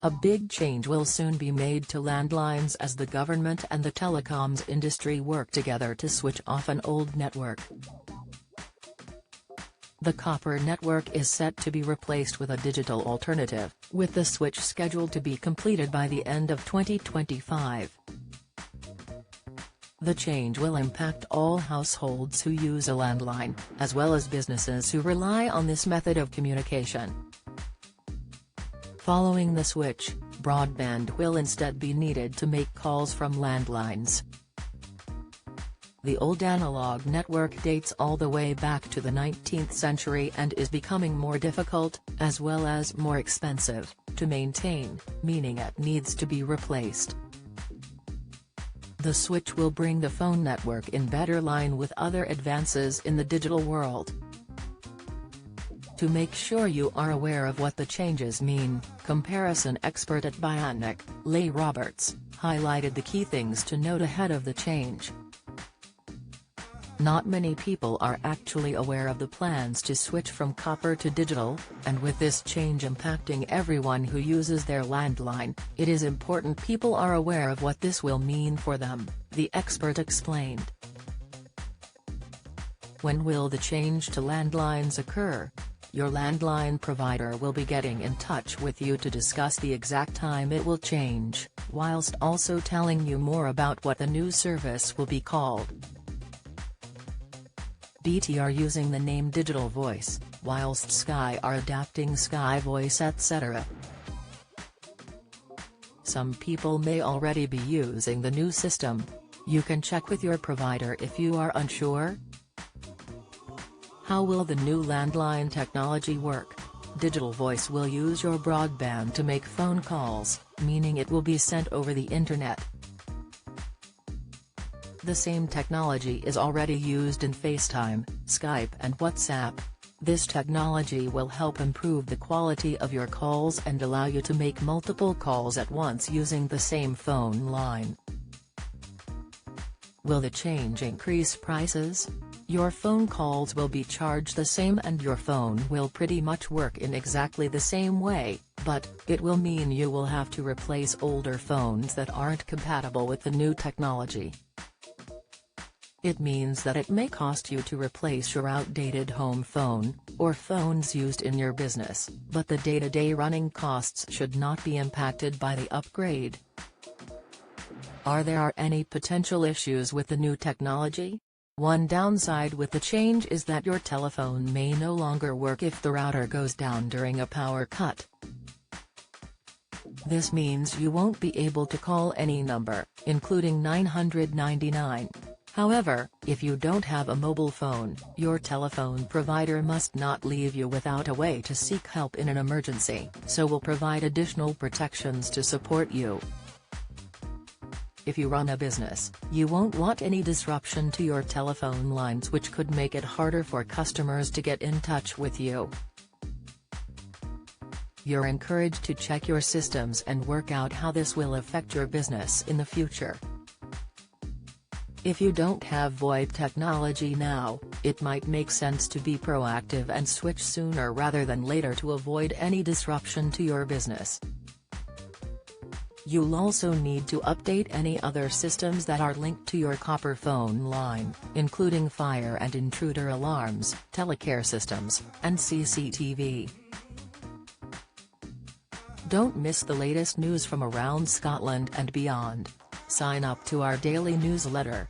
A big change will soon be made to landlines as the government and the telecoms industry work together to switch off an old network. The copper network is set to be replaced with a digital alternative, with the switch scheduled to be completed by the end of 2025. The change will impact all households who use a landline, as well as businesses who rely on this method of communication. Following the switch, broadband will instead be needed to make calls from landlines. The old analog network dates all the way back to the 19th century and is becoming more difficult, as well as more expensive, to maintain, meaning it needs to be replaced. The switch will bring the phone network in better line with other advances in the digital world. To make sure you are aware of what the changes mean, comparison expert at Bionic, Leigh Roberts, highlighted the key things to note ahead of the change. Not many people are actually aware of the plans to switch from copper to digital, and with this change impacting everyone who uses their landline, it is important people are aware of what this will mean for them, the expert explained. When will the change to landlines occur? Your landline provider will be getting in touch with you to discuss the exact time it will change, whilst also telling you more about what the new service will be called. BT are using the name Digital Voice, whilst Sky are adapting Sky Voice etc. Some people may already be using the new system. You can check with your provider if you are unsure. How will the new landline technology work? Digital Voice will use your broadband to make phone calls, meaning it will be sent over the internet. The same technology is already used in FaceTime, Skype and WhatsApp. This technology will help improve the quality of your calls and allow you to make multiple calls at once using the same phone line. Will the change increase prices? Your phone calls will be charged the same and your phone will pretty much work in exactly the same way, but it will mean you will have to replace older phones that aren't compatible with the new technology. It means that it may cost you to replace your outdated home phone, or phones used in your business, but the day-to-day running costs should not be impacted by the upgrade. Are there any potential issues with the new technology? One downside with the change is that your telephone may no longer work if the router goes down during a power cut. This means you won't be able to call any number, including 999. However, if you don't have a mobile phone, your telephone provider must not leave you without a way to seek help in an emergency, so will provide additional protections to support you. If you run a business, you won't want any disruption to your telephone lines, which could make it harder for customers to get in touch with you. You're encouraged to check your systems and work out how this will affect your business in the future. If you don't have VoIP technology now, it might make sense to be proactive and switch sooner rather than later to avoid any disruption to your business. You'll also need to update any other systems that are linked to your copper phone line, including fire and intruder alarms, telecare systems, and CCTV. Don't miss the latest news from around Scotland and beyond. Sign up to our daily newsletter,